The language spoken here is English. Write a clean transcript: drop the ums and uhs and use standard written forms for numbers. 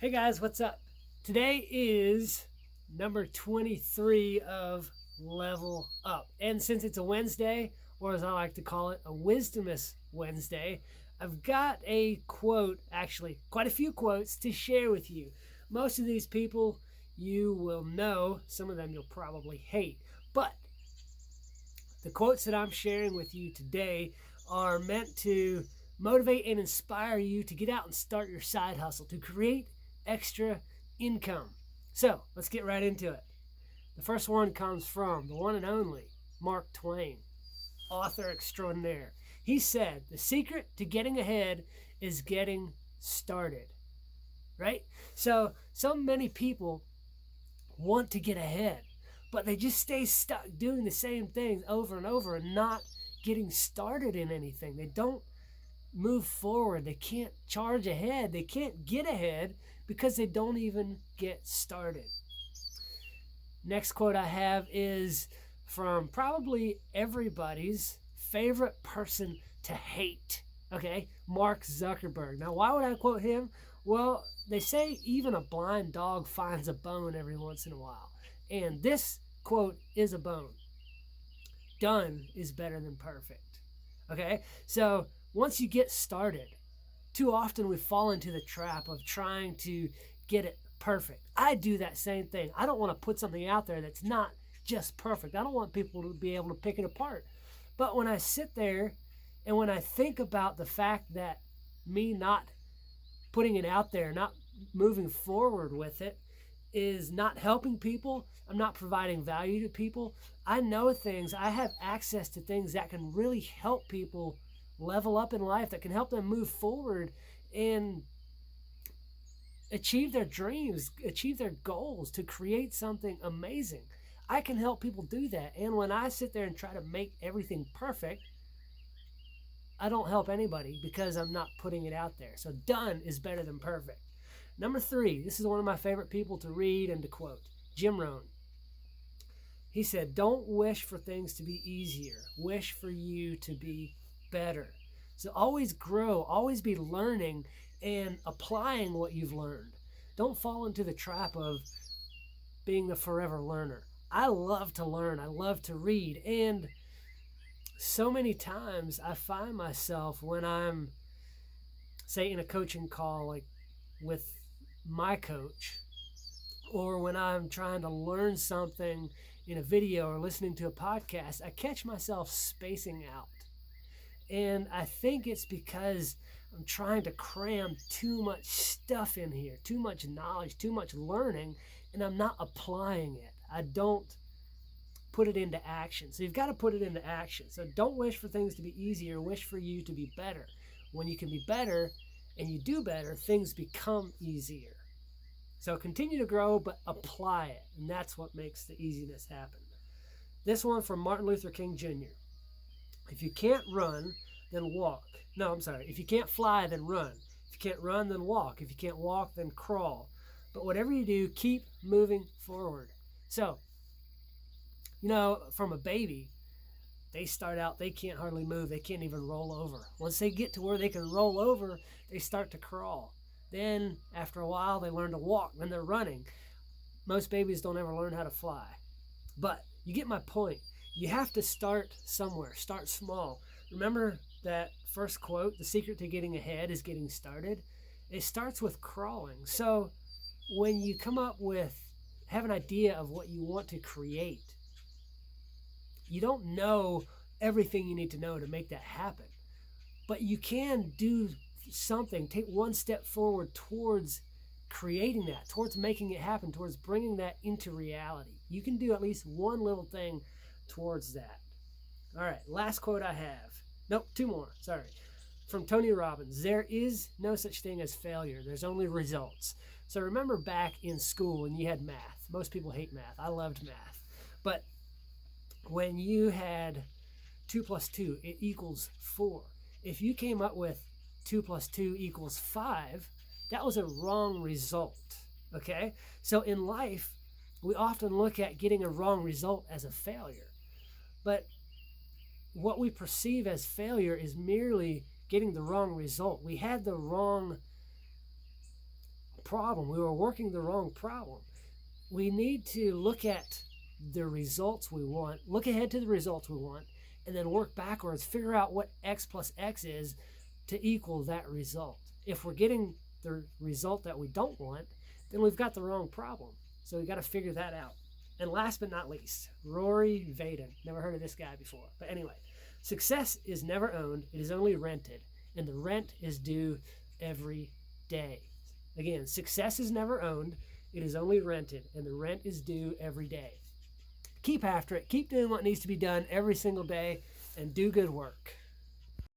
Hey guys, what's up? Today is number 23 of Level Up. And since it's a Wednesday, or as I like to call it, a Wisdomous Wednesday, I've got a quote, actually, quite a few quotes to share with you. Most of these people you will know, some of them you'll probably hate. But the quotes that I'm sharing with you today are meant to motivate and inspire you to get out and start your side hustle, to create extra income. So let's get right into it. The first one comes from the one and only Mark Twain, author extraordinaire. He said, "The secret to getting ahead is getting started." Right? So many people want to get ahead, but they just stay stuck doing the same things over and over and not getting started in anything. They don't move forward. They can't charge ahead. They can't get ahead because they don't even get started. Next quote I have is from probably everybody's favorite person to hate. Okay, Mark Zuckerberg. Now, why would I quote him? Well, they say even a blind dog finds a bone every once in a while. And this quote is a bone. Done is better than perfect. Okay, so once you get started, too often we fall into the trap of trying to get it perfect. I do that same thing. I don't want to put something out there that's not just perfect. I don't want people to be able to pick it apart. But when I sit there and when I think about the fact that me not putting it out there, not moving forward with it, is not helping people, I'm not providing value to people. I know things, I have access to things that can really help people level up in life, that can help them move forward and achieve their dreams, achieve their goals, to create something amazing. I can help people do that. And when I sit there and try to make everything perfect, I don't help anybody because I'm not putting it out there. So done is better than perfect. Number 3, this is one of my favorite people to read and to quote, Jim Rohn. He said, "Don't wish for things to be easier. Wish for you to be better." So always grow, always be learning and applying what you've learned. Don't fall into the trap of being the forever learner. I love to learn. I love to read. And so many times I find myself when I'm, say, in a coaching call, like with my coach, or when I'm trying to learn something in a video or listening to a podcast, I catch myself spacing out. And I think it's because I'm trying to cram too much stuff in here, too much knowledge, too much learning, and I'm not applying it. I don't put it into action. So you've got to put it into action. So don't wish for things to be easier, wish for you to be better. When you can be better and you do better, things become easier. So continue to grow, but apply it. And that's what makes the easiness happen. This one from Martin Luther King Jr. If you can't run, then walk. No, I'm sorry. If you can't fly, then run. If you can't run, then walk. If you can't walk, then crawl. But whatever you do, keep moving forward. So, from a baby, they start out, they can't hardly move. They can't even roll over. Once they get to where they can roll over, they start to crawl. Then, after a while, they learn to walk. Then they're running. Most babies don't ever learn how to fly. But you get my point. You have to start somewhere. Start small. Remember that first quote, "The secret to getting ahead is getting started." It starts with crawling. So when you have an idea of what you want to create, you don't know everything you need to know to make that happen. But you can do something, take one step forward towards creating that, towards making it happen, towards bringing that into reality. You can do at least one little thing towards that. All right, last quote I have. Nope, 2 more, sorry. From Tony Robbins, "There is no such thing as failure. There's only results." So remember back in school when you had math. Most people hate math. I loved math. But when you had 2 plus 2, it equals 4. If you came up with 2 plus 2 equals 5, that was a wrong result, okay? So in life, we often look at getting a wrong result as a failure. But what we perceive as failure is merely getting the wrong result. We had the wrong problem. We were working the wrong problem. We need to look at the results we want, look ahead to the results we want, and then work backwards, figure out what x plus x is to equal that result. If we're getting the result that we don't want, then we've got the wrong problem. So we've got to figure that out. And last but not least, Rory Vaden. Never heard of this guy before. But anyway, success is never owned. It is only rented. And the rent is due every day. Again, success is never owned. It is only rented. And the rent is due every day. Keep after it. Keep doing what needs to be done every single day. And do good work.